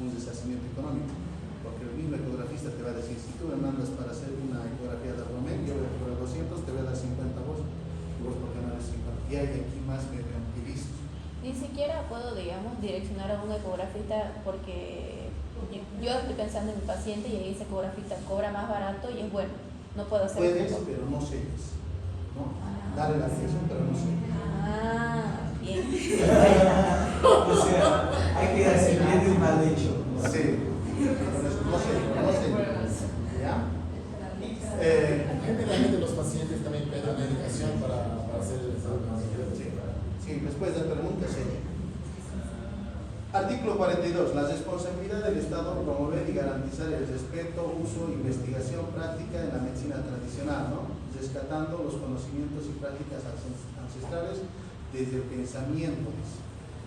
un deshacimiento económico. Porque el mismo ecografista te va a decir, si tú me mandas para hacer una ecografía de abdomen, yo voy a cobrar 200, te voy a dar 50 vos, y vos por qué no eres 50. Y hay aquí más mercantilistas. Ni siquiera puedo, digamos, direccionar a un ecografista porque yo estoy pensando en mi paciente y ahí ese ecografista cobra más barato y es bueno. No puedo hacer Puedes, eso. pero no selles, ¿no? Dale la dirección, pero no selles. Bien. O sea, hay que hacer bien el mal hecho. Sí, no selles, ¿ya? Generalmente los pacientes también piden medicación para hacer el examen. Sí, después de preguntas, señor. Artículo 42. La responsabilidad del Estado promover y garantizar el respeto, uso, investigación práctica en la medicina tradicional, ¿no? Rescatando los conocimientos y prácticas ancestrales desde el pensamiento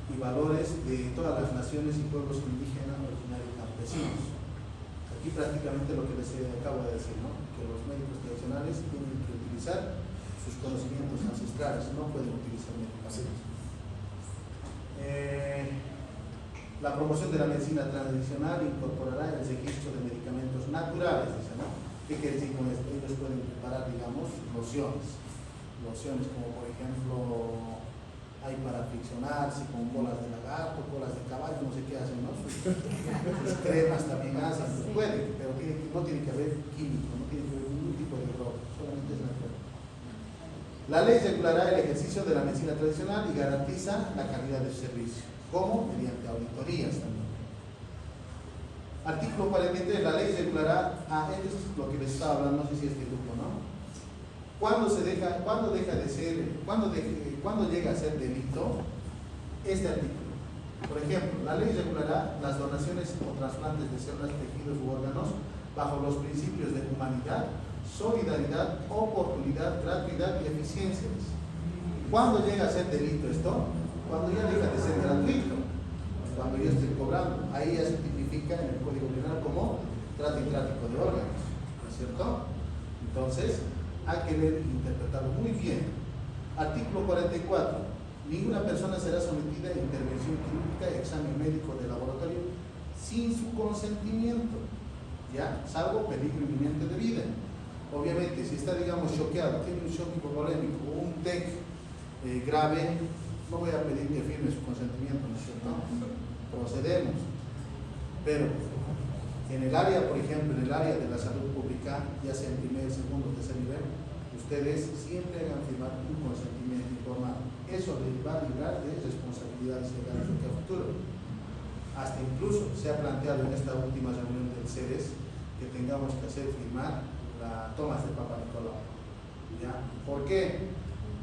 y valores de todas las naciones y pueblos indígenas, originarios y campesinos. Aquí prácticamente lo que les acabo de decir, ¿no? Que los médicos tradicionales tienen que utilizar sus conocimientos ancestrales, no pueden utilizar medicamentos. La promoción de la medicina tradicional incorporará el registro de medicamentos naturales, dice, ¿no? ¿Qué quiere decir con esto? Ellos pueden preparar, digamos, lociones como por ejemplo hay para friccionarse con colas de lagarto, colas de caballo, no sé qué hacen, ¿no? Sus cremas también hacen, pues pueden, pero no tiene que haber químico, no tiene que haber ningún tipo de droga, solamente es natural. La ley regulará el ejercicio de la medicina tradicional y garantiza la calidad del servicio. ¿Cómo? Mediante auditorías también. Artículo 43, la ley regulará, esto es lo que les estaba hablando, no sé si es este grupo, ¿no? ¿Cuándo llega a ser delito este artículo? Por ejemplo, la ley regulará las donaciones o trasplantes de células, tejidos u órganos bajo los principios de humanidad, solidaridad, oportunidad, gratuidad y eficiencia. ¿Cuándo llega a ser delito esto? Cuando ya deja de ser gratuito, cuando yo estoy cobrando. Ahí ya se tipifica en el Código Penal como trata y tráfico de órganos, ¿no es cierto? Entonces, hay que leer y interpretarlo muy bien. Artículo 44. Ninguna persona será sometida a intervención quirúrgica, examen médico de laboratorio sin su consentimiento, ¿ya? Salvo peligro inminente de vida. Obviamente, si está, digamos, choqueado, tiene un shock hipovolémico o un TEC grave, no voy a pedir que firme su consentimiento, ¿no es cierto? Procedemos. Pero en el área, por ejemplo, en el área de la salud pública, ya sea en primer, segundo, tercer nivel, ustedes siempre hagan firmar un consentimiento informado. Eso les va a librar de responsabilidades legales de futuro. Hasta incluso se ha planteado en esta última reunión del CEDES que tengamos que hacer firmar las tomas de Papa Nicolau. ¿Ya? ¿Por qué?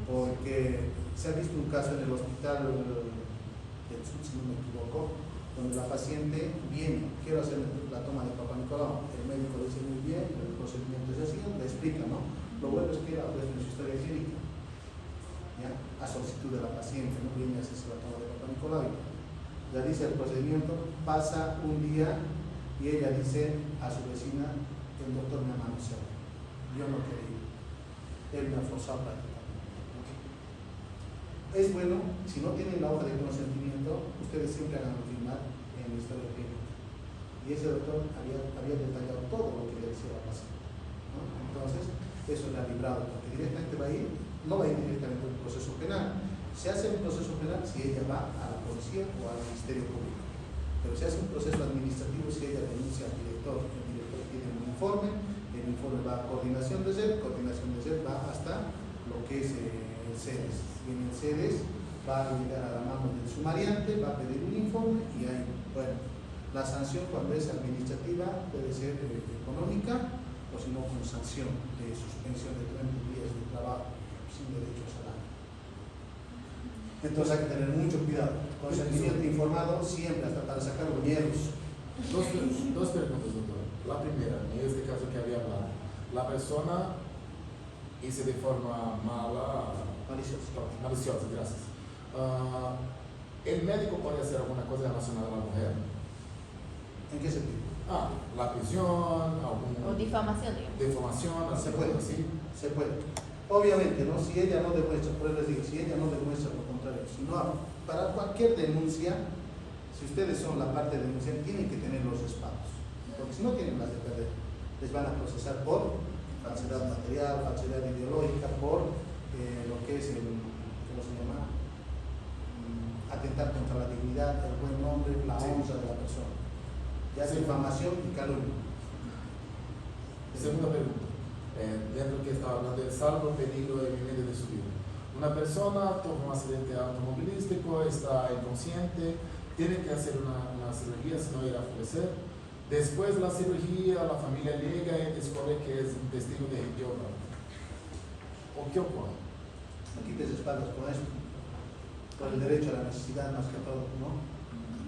Porque se ha visto un caso en el hospital del sur, si no me equivoco, donde la paciente viene, quiero hacer la toma de Papa Nicolau, el médico dice muy bien, el procedimiento es así, le explica, ¿no? Lo bueno es que habla de su historia clínica, ¿ya? A solicitud de la paciente, no viene a hacerse la toma de Papa Nicolau. Ya dice el procedimiento, pasa un día y ella dice a su vecina, el doctor me ha manoseado, yo no quería ir, él me ha forzado prácticamente. Es bueno, si no tienen la hoja de consentimiento, ustedes siempre hagan firmar en la historia clínica. Y ese doctor había detallado todo lo que le decía la paciente, ¿no? Entonces, eso le ha librado, porque directamente va a ir, no va a ir directamente a un proceso penal. Se hace un proceso penal si ella va a la policía o al Ministerio Público. Pero se hace un proceso administrativo si ella denuncia al director. El director tiene un informe, el informe va a coordinación de SED va hasta lo que es el CEDES. Y en el CEDES va a llegar a la mano del sumariante, va a pedir un informe y ahí, bueno, la sanción cuando es administrativa puede ser económica o si no con sanción de suspensión de 30 días de trabajo sin derecho a salario. Entonces hay que tener mucho cuidado. Consentimiento informado siempre, hasta para sacar miedos. Dos preguntas, doctor. La primera, en este caso que había hablado, la persona hizo de forma maliciosa, gracias. ¿El médico puede hacer alguna cosa relacionada a la mujer? ¿En qué sentido? La prisión, O difamación, digamos. Difamación, Se puede, ¿sí? Se puede. Obviamente, ¿no? Si ella no demuestra, por eso les digo, si ella no demuestra lo contrario, si no, para cualquier denuncia, si ustedes son la parte denunciante, tienen que tener los respaldos, porque si no tienen las de perder, les van a procesar por falsedad material, falsedad ideológica, por lo que es ¿cómo se llama? Atentar contra la dignidad, el buen nombre, la honra de la persona. Ya sea difamación y calumnia. Segunda pregunta. Dentro que estaba hablando del salvo peligro inminente de su vida. Una persona tuvo un accidente automovilístico, está inconsciente, tiene que hacer una cirugía, si no irá a fallecer. Después de la cirugía, la familia llega y descubre que es un testigo de Jehová. ¿O qué ocurre? No quites espaldas con esto, por el derecho a la necesidad más que todo, ¿no?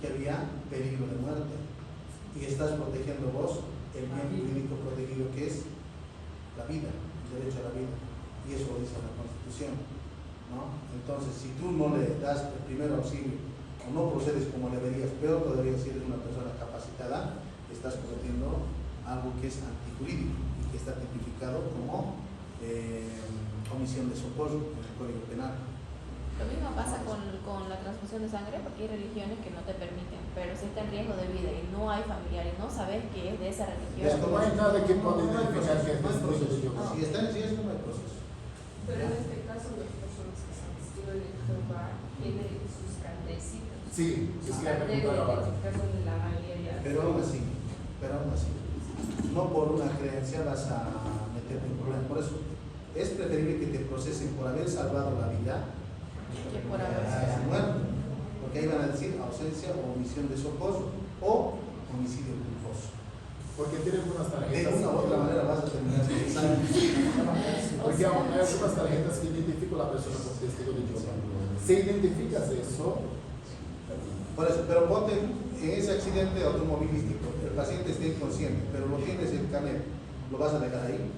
Que había peligro de muerte y estás protegiendo vos el bien jurídico protegido que es la vida, el derecho a la vida, y eso lo dice la Constitución, ¿no? Entonces, si tú no le das el primer auxilio o no procedes como deberías, peor todavía si eres una persona capacitada, estás cometiendo algo que es antijurídico y que está tipificado como omisión de socorro en el Código Penal. Lo mismo pasa con la transfusión de sangre, porque hay religiones que no te permiten, pero si está en riesgo de vida y no hay familiar y no sabes que es de esa religión. No hay nada que pueda identificar que es no hay de proceso. religión. Si está en riesgo, no hay proceso. Pero en este caso, las personas que son testigos de Jehová tienen sus carnecitas. Sí, es que hay que preguntar ahora. La mayoría. Pero aún así, no por una creencia vas a meterte en problemas. Por eso es preferible que te procesen por haber salvado la vida Que por haber que muerto, porque ahí van a decir ausencia o omisión de socorro o homicidio culposo. Porque tiene algunas De tarjetas. una u otra manera vas a terminar con Porque hay algunas tarjetas que identifican a la persona como testigo de Jehová. Si identificas eso, Por eso, pero ponte en ese accidente automovilístico, el paciente está inconsciente, pero lo tienes en el carnet, ¿lo vas a dejar ahí?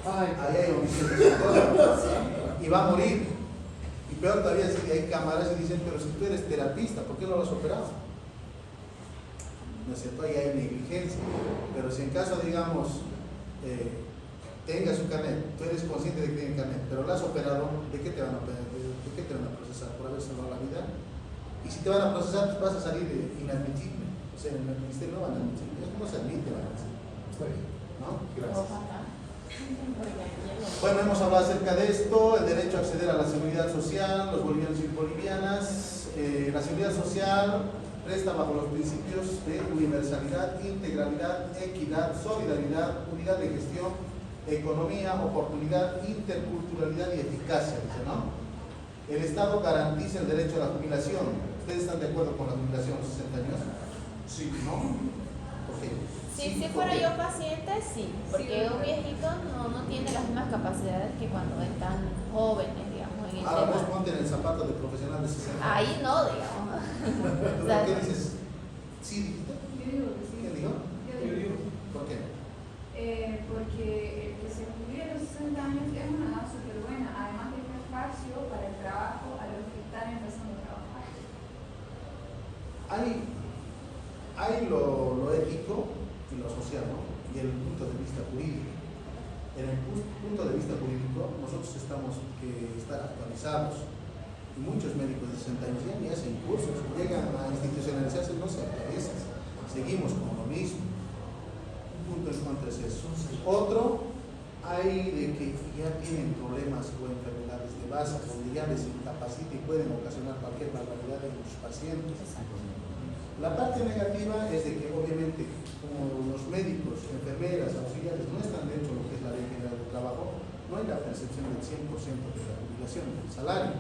Ahí hay omisión de socorro y va a morir. Y peor todavía si hay cámaras y dicen, pero si tú eres terapista, ¿por qué no lo has operado? ¿No es cierto? Ahí hay negligencia. Pero si en caso, digamos, tenga su carnet, tú eres consciente de que tiene carnet, pero lo has operado, ¿de qué te van a operar? ¿De qué te van a procesar? ¿Por haber salvado la vida? Y si te van a procesar, pues vas a salir inadmisible. O sea, en el ministerio no van a admitir. Eso no se admite, van a decir. está bien. ¿No? Gracias. Bueno, hemos hablado acerca de esto, el derecho a acceder a la seguridad social, los bolivianos y bolivianas. La seguridad social presta bajo los principios de universalidad, integralidad, equidad, solidaridad, unidad de gestión, economía, oportunidad, interculturalidad y eficacia, dice, ¿no? El Estado garantiza el derecho a la jubilación. ¿Ustedes están de acuerdo con la jubilación a los 60 años? Sí, ¿no? ¿Por qué? Si fuera yo paciente, sí, porque un viejito no tiene las mismas capacidades que cuando están jóvenes, digamos, en el Ahora tema. vos ponte en el zapato de profesional de 60 años. Ahí no, digamos. ¿Pero por qué dices? Sí, dijiste. Yo digo que sí. ¿Quién dijo? Yo digo. ¿Por qué? Porque el que se cumple los 60 años es una edad súper buena, además de que espacio para el trabajo a los que están empezando a trabajar. Hay lo ético y lo social, ¿no? Y el punto de vista jurídico. En el punto de vista jurídico, nosotros estamos que estar actualizados. Y muchos médicos de 60 años ya ni hacen cursos, llegan a institucionalizarse, no se actualizan. Seguimos con lo mismo. Un punto en contra es eso. Otro, hay de que ya tienen problemas o enfermedades de base, donde ya les incapacita y pueden ocasionar cualquier barbaridad en los pacientes. La parte negativa es de que obviamente como los médicos, enfermeras, auxiliares no están dentro de lo que es la ley general del trabajo, no hay la percepción del 100% de la jubilación, del salario.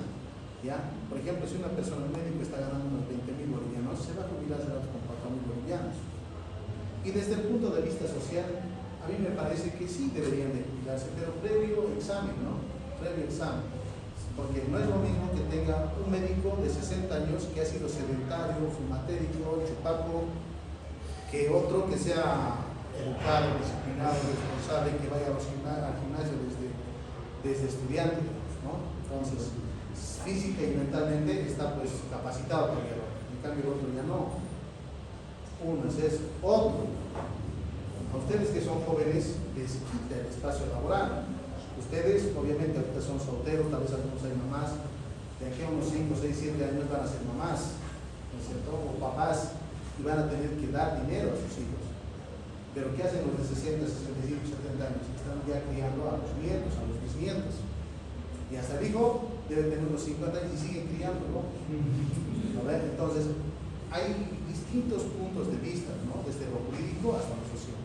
¿Ya? Por ejemplo, si una persona, un médico está ganando unos 20.000 bolivianos, se va a jubilar con 4.000 bolivianos. Y desde el punto de vista social, a mí me parece que sí deberían de jubilarse, pero previo examen, ¿no? Previo examen. Porque no es lo mismo que tenga un médico de 60 años que ha sido sedentario, fumatérico, chupaco, que otro que sea educado, disciplinado, responsable, que vaya al gimnasio desde estudiante, ¿no? Entonces, física y mentalmente está pues capacitado para ello. En cambio el otro ya no. Uno es eso. Otro, a ustedes que son jóvenes les quita el espacio laboral. Ustedes obviamente ahorita son solteros, tal vez algunos hay mamás, de aquí a unos 5, 6, 7 años van a ser mamás, ¿no es cierto? O papás, y van a tener que dar dinero a sus hijos. Pero ¿qué hacen los de 60, 65, 70 años? Están ya criando a los nietos, a los bisnietos. Y hasta el hijo debe tener unos 50 años y siguen criándolo. ¿No ven? Entonces, hay distintos puntos de vista, ¿no? Desde lo jurídico hasta lo social.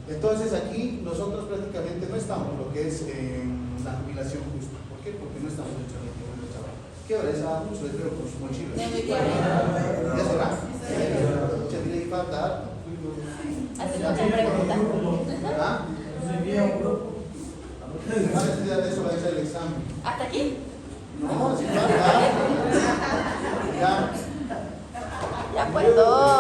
Entonces aquí nosotros prácticamente no estamos en lo que es la jubilación justa. ¿Por qué? Porque no estamos en el trabajo. ¿Qué hora es? Muchos les veo con su mochila. Ya se va. Mucha vida y falta harto. Hace muchas preguntas. ¿Ah? ¿Cuál es de eso va a ser el examen? ¿Hasta aquí? No, si falta harto. Ya. Ya pues 2.